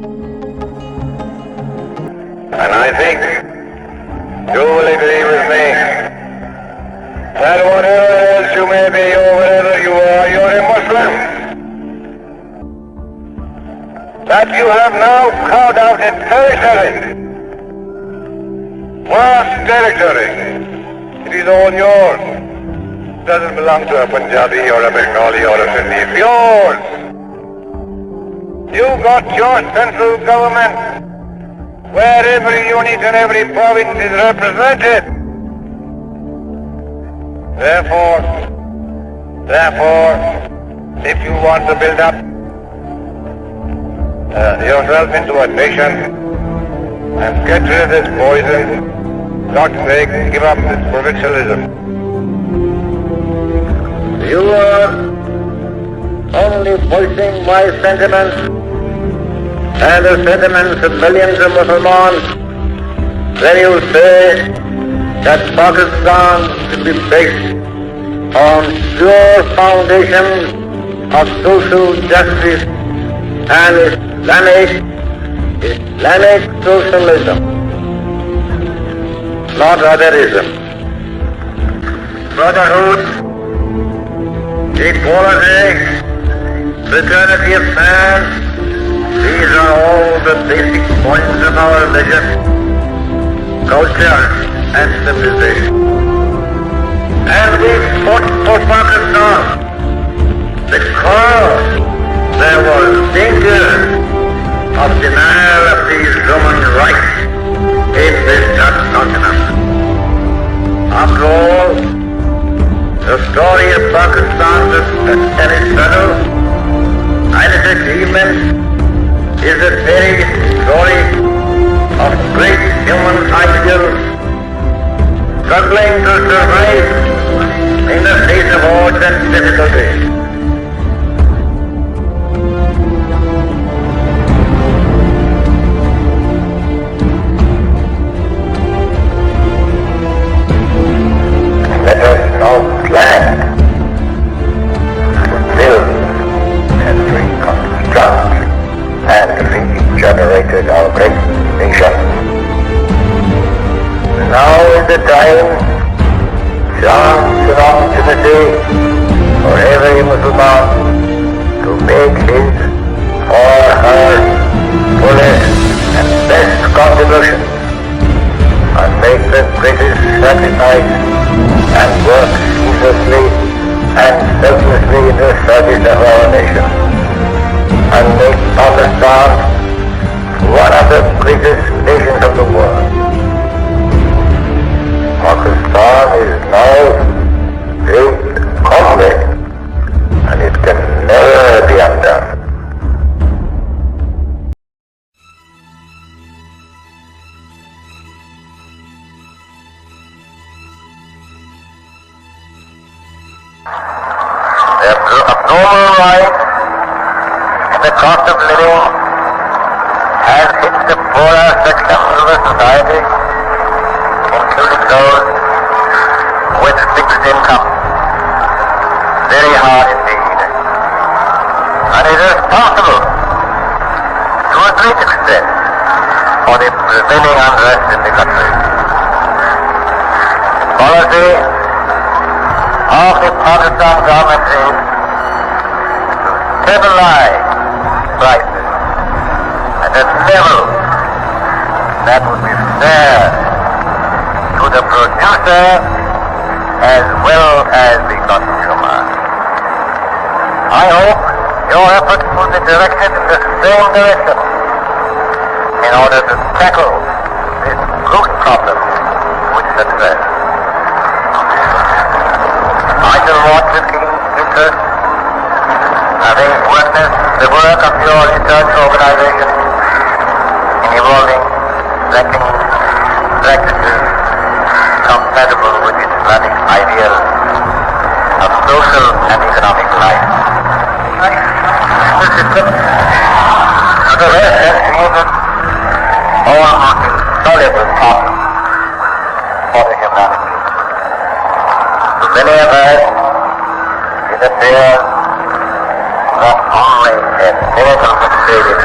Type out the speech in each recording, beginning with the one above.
And I think you will agree with me that whatever else you may be or wherever you are, you're a Muslim. That you have now carved out a territory, vast territory. It is all yours. It doesn't belong to a Punjabi or a Bengali or a Sindhi. It's yours. You got your central government where every unit and every province is represented. Therefore, if you want to build up yourself into a nation and get rid of this poison, God's sake, give up this provincialism. You are only voicing my sentiments and the sentiments of millions of Muslims when you say that Pakistan should be based on pure foundations of social justice and Islamic socialism, not otherism. Brotherhood, equality, fraternity of man, these are all the basic points of our religion, culture and civilization. And we fought for Pakistan because there was danger of denial of these human rights in this subcontinent. After all, the story of Pakistan and its struggle and its achievement is a very story of great human ideals struggling to survive in the face of odds and difficulties. Let us now plan to build and reconstruct and regenerate our great nation. Now is the time, chance and opportunity for every Muslim to make his or her fullest and best contribution and make the greatest sacrifice and work ceaselessly and selflessly in the service of our nation and make Pakistan one of the greatest nations of the world. Pakistan is now great conflict and it can never be undone. The abnormal rise in the cost of living has hit the poorer sections of the society, including those with fixed income, very hard indeed. And it is possible, to a great extent, for the prevailing unrest in the country. The policy of the Pakistan government is to stabilize prices at a level that would be fair to the producer as well as the consumer. I hope your efforts will be directed in the same direction in order to tackle this root problem with success. I shall watch with keen interest, having witnessed the work of your research organization in evolving banking practices compatible with Islamic ideals of social and economic life. The system, nevertheless, has created almost insoluble problems for the humanity. To many of us, it appears not only a miracle of saving,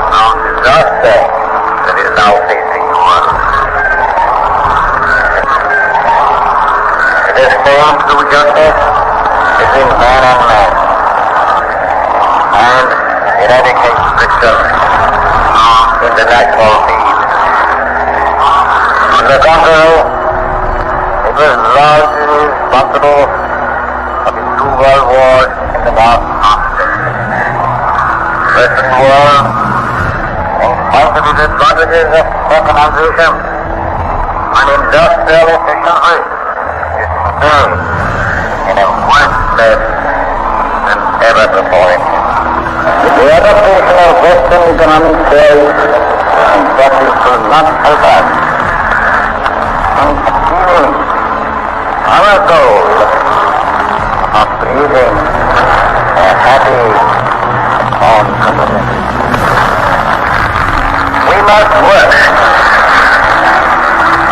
not justice between man and man, and eradicate friction in the natural field. On the contrary, it was largely responsible for the two world wars in the last half century. The Western world, in spite of its advantages of mechanization and industrial efficiency, is still in a worse state than ever before it. The adaptation of Western economic theory and practice will not help us in achieving our goal of creating a happy home community. We must work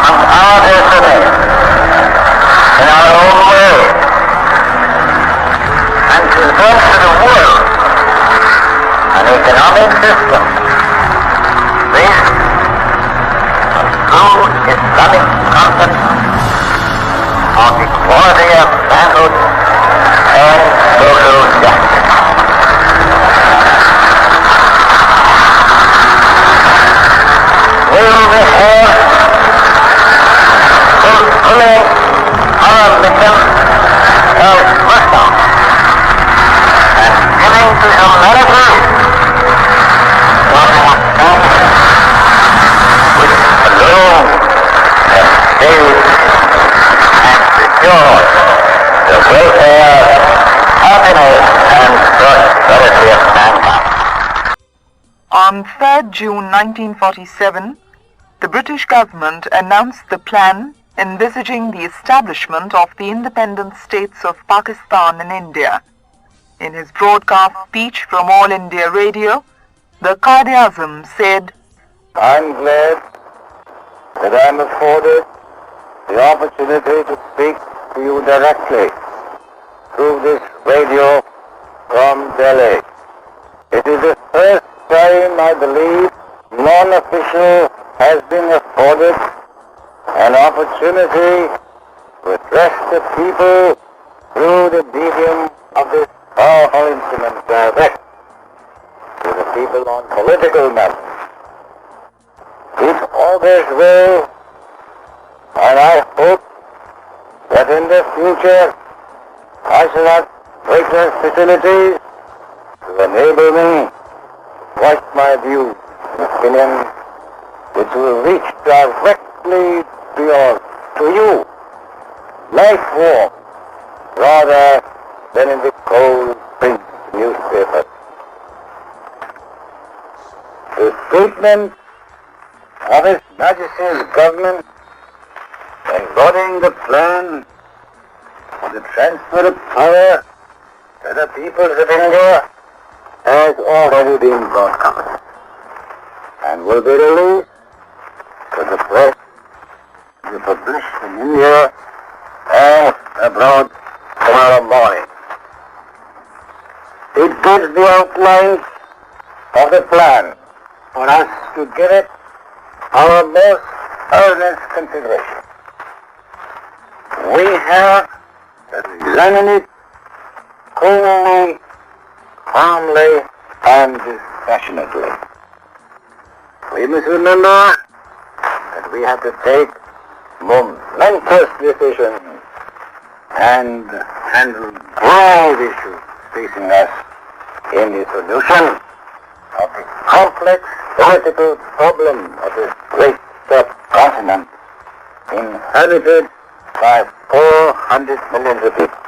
on our destiny in our own way and present to the world an economic system based on true Islamic concepts of equality of manhood and social justice. We will be here fulfilling our mission of wisdom and giving to humanity what it was done, which alone can save and secure the welfare, happiness, and prosperity of mankind. On 3rd June 1947, the British government announced the plan envisaging the establishment of the independent states of Pakistan and India. In his broadcast speech from All India Radio, the Quaid-e-Azam said, I'm glad that I'm afforded the opportunity to speak to you directly through this radio from Delhi. It is the first time, I believe, non-official has been afforded an opportunity to address the people through the medium of this powerful instrument direct to the people on political matters. It augurs well, and I hope that in the future I shall have greater facilities to enable me to voice my views and opinions which will reach directly to you, life warm, rather than in the cold print newspaper. The statement of His Majesty's government embodying the plan for the transfer of power to the peoples of India has already been broadcast and will be released to the press to be published in India and abroad tomorrow morning. It gives the outlines of the plan for us to give it our most earnest consideration. We have examined it coolly, calmly, and dispassionately. We must remember that we have to take momentous decisions and handle grave issues facing us in the solution of the complex political problem of this great subcontinent inhabited by 400 million of people.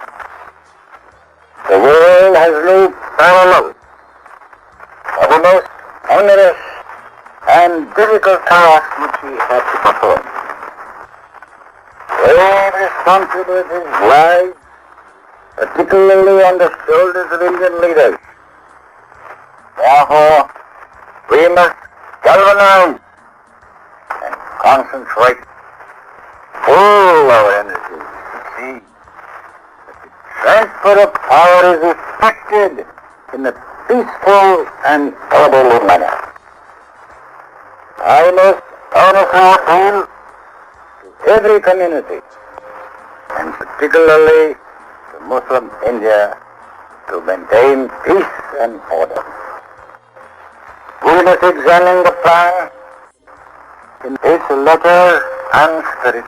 The world has no parallel for the most onerous and difficult task which we have to perform. Grave responsibilities lie particularly on the shoulders of Indian leaders. Therefore, we must galvanize and concentrate all our energies to see that the transfer of power is effected in a peaceful and orderly manner. I must honestly appeal to every community, and particularly to Muslim India to maintain peace and order. We must examine the plan in its letter and spirit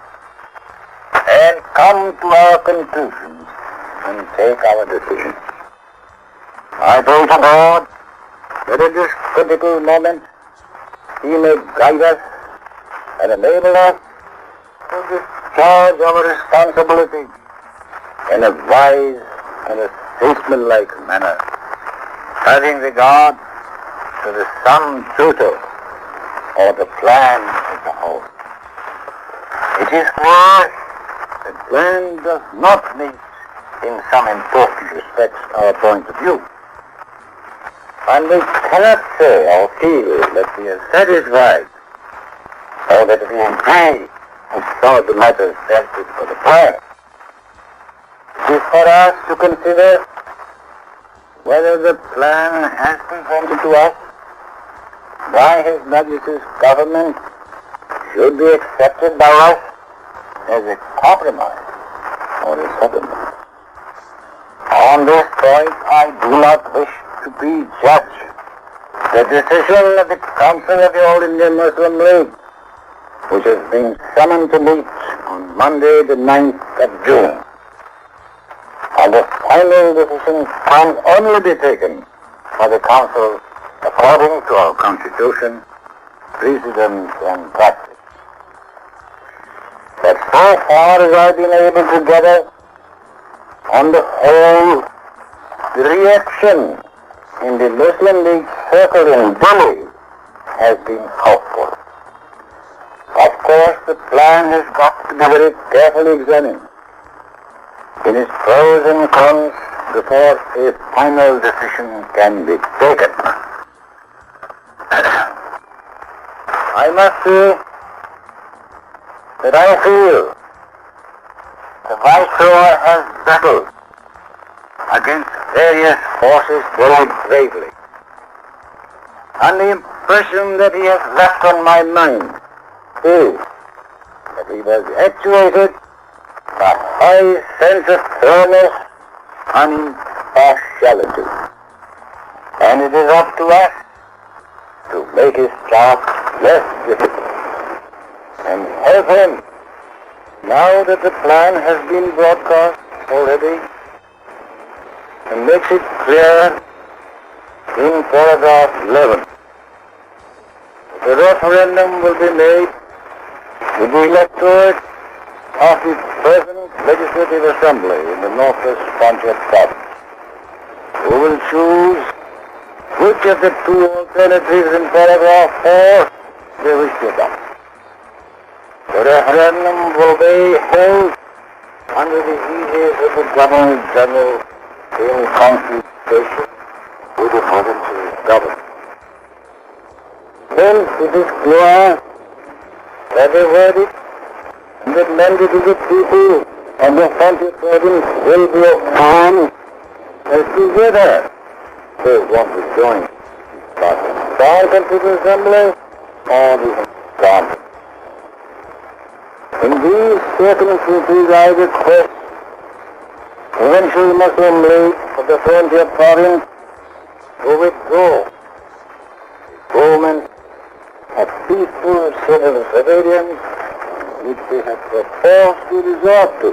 and come to our conclusions and take our decisions. I pray to God that at this critical moment He may guide us and enable us to discharge our responsibility in a wise and a statesmanlike manner, having regard to the sum total or the plan as a whole. It is clear the plan does not meet in some important respects our point of view. And we cannot say or feel that we are satisfied or that we agree with some of the matters tested for the plan. It is for us to consider whether the plan as presented to us by His Majesty's government should be accepted by us as a compromise or a settlement. On this point, I do not wish to prejudge the decision of the Council of the All India Muslim League, which has been summoned to meet on Monday the 9th of June. And the final decision can only be taken by the Council according to our Constitution, precedent and practice. But so far as I've been able to gather, on the whole, the reaction in the Muslim League circle in Delhi has been hopeful. Of course, the plan has got to be very carefully examined in its pros and cons before a final decision can be taken. I must say that I feel the Viceroy has battled against various forces very bravely. And the impression that he has left on my mind is that he was actuated by a high sense of fairness and impartiality. And it is up to us to make his task less difficult and help him, now that the plan has been broadcast already, and makes it clear in paragraph 11. The referendum will be made with the electorate of the present Legislative Assembly in the Northwest Punjab province, who will choose which of the two alternatives in paragraph 4 they wish to adopt. The referendum will be held under the aegis of the Governor General in consultation with the provincial government. Hence it is clear that the verdict and the mandate of the people of the Punjab province will be obtained as to whether they want to join the Constitutional Assembly or the Government. In these circumstances, I request Provincial Muslim League of the Frontier Province to withdraw the movement of peaceful civil disobedience which they have proposed to resort to,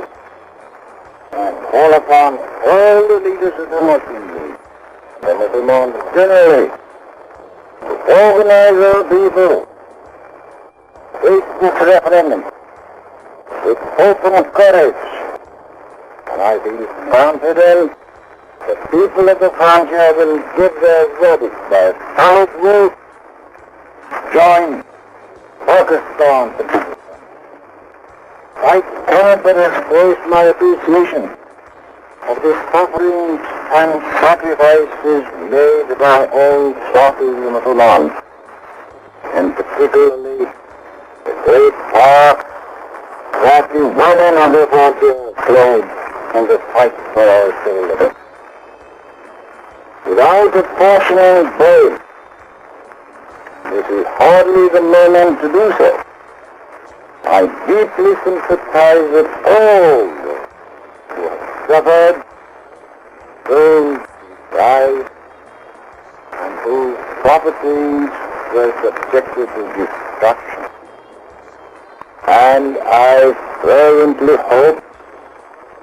and call upon all the leaders of the Muslim League and of the Muslims generally to organize our people, face this referendum with hope and courage. And I feel confident the people of the frontier will give their verdict by a solid vote, join Pakistan. I cannot but express my appreciation of the sufferings and sacrifices made by all classes of Muslims, and particularly the great part that the women of the frontier played in the fight for our civil liberty. Without apportioning blame, this is hardly the moment to do so. I deeply sympathize with all those who have suffered whose lives and whose properties were subjected to destruction. And I fervently hope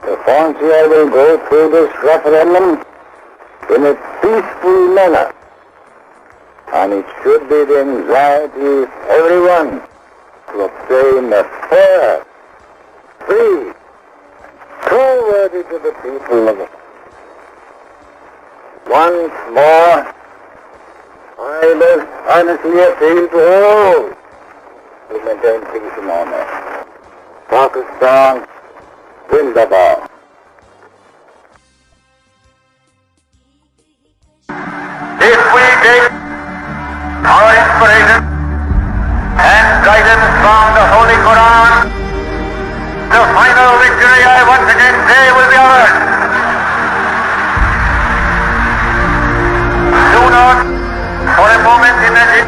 the Francia will go through this referendum in a peaceful manner. And it should be the anxiety of everyone to obtain a fair, free, true verdict of the people of the Once more, I most honestly appeal to all to maintain peace and honor. Pakistan, Zindabad. If we take our inspiration and guidance from the Holy Quran, the final victory, I once again say, will be ours. Do not for a moment imagine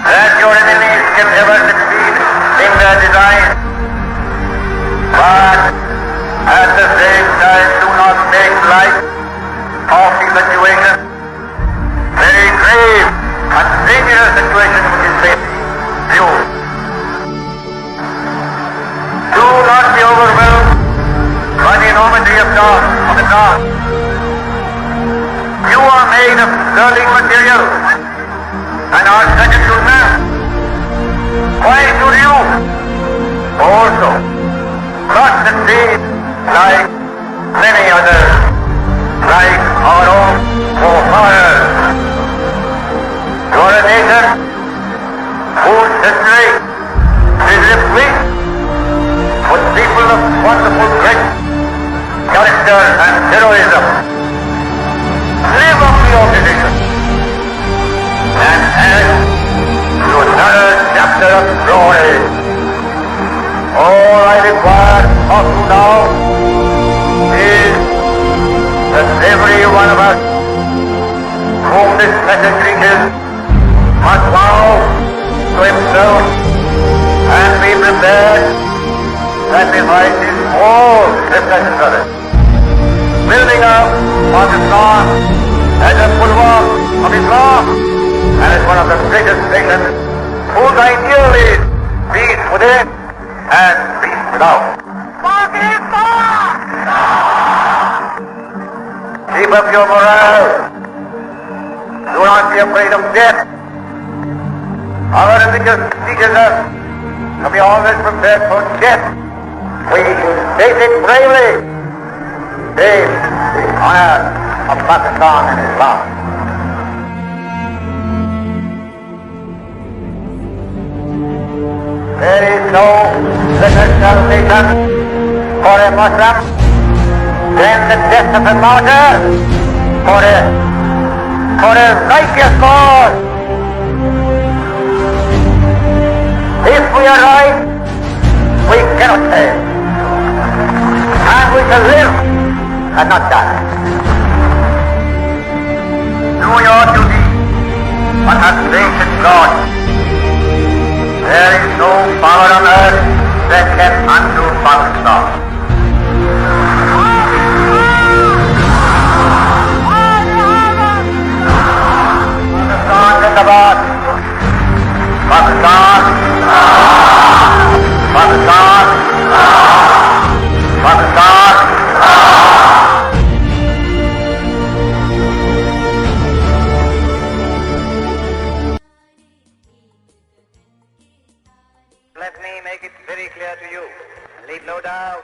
that your enemies can ever succeed in their design. But at the same time, do not make light of the situation. Very grave and dangerous situation which is facing you. Do not be overwhelmed by the enormity of the task. You are made of sterling material and are second to none. Why should you also not succeed like many others, like our own forefathers? You are a nation whose history is replete with people of wonderful grit, character and heroism. Live up to your tradition and add to another chapter of glory. All I require of you now is that every one of us whom this message reaches must vow to himself and be prepared to sacrifice all if necessary. Building up Pakistan as a bulwark of Islam and as one of the greatest nations whose ideal is peace within and peace without. Pakistan! Keep up your morale. Do not be afraid of death. Our religion teaches us to be always prepared for death. We should face it bravely. Save the honor of Pakistan and Islam. There is no better salvation for a Muslim than the death of a martyr for a righteous cause. If we are right, we cannot fail. And we shall live and not die. Do your duty on a gracious God. There is no power on earth that can undo Pakistan. Pakistan Zindabad. Pakistan. Pakistan. Pakistan. Let me make it very clear to you, and leave no doubt,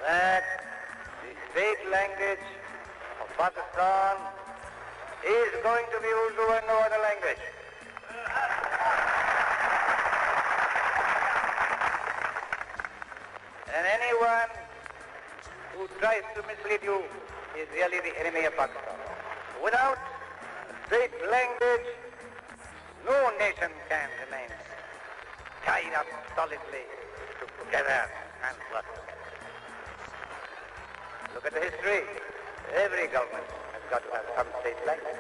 that the state language of Pakistan is going to be Urdu and no other language. And anyone who tries to mislead you is really the enemy of Pakistan. Without a state language, no nation can remain tied up solidly together and work. Look at the history. Every government has got to have some state language.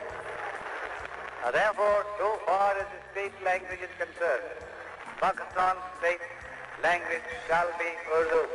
Therefore, so far as the state language is concerned, Pakistan's state language shall be Urdu.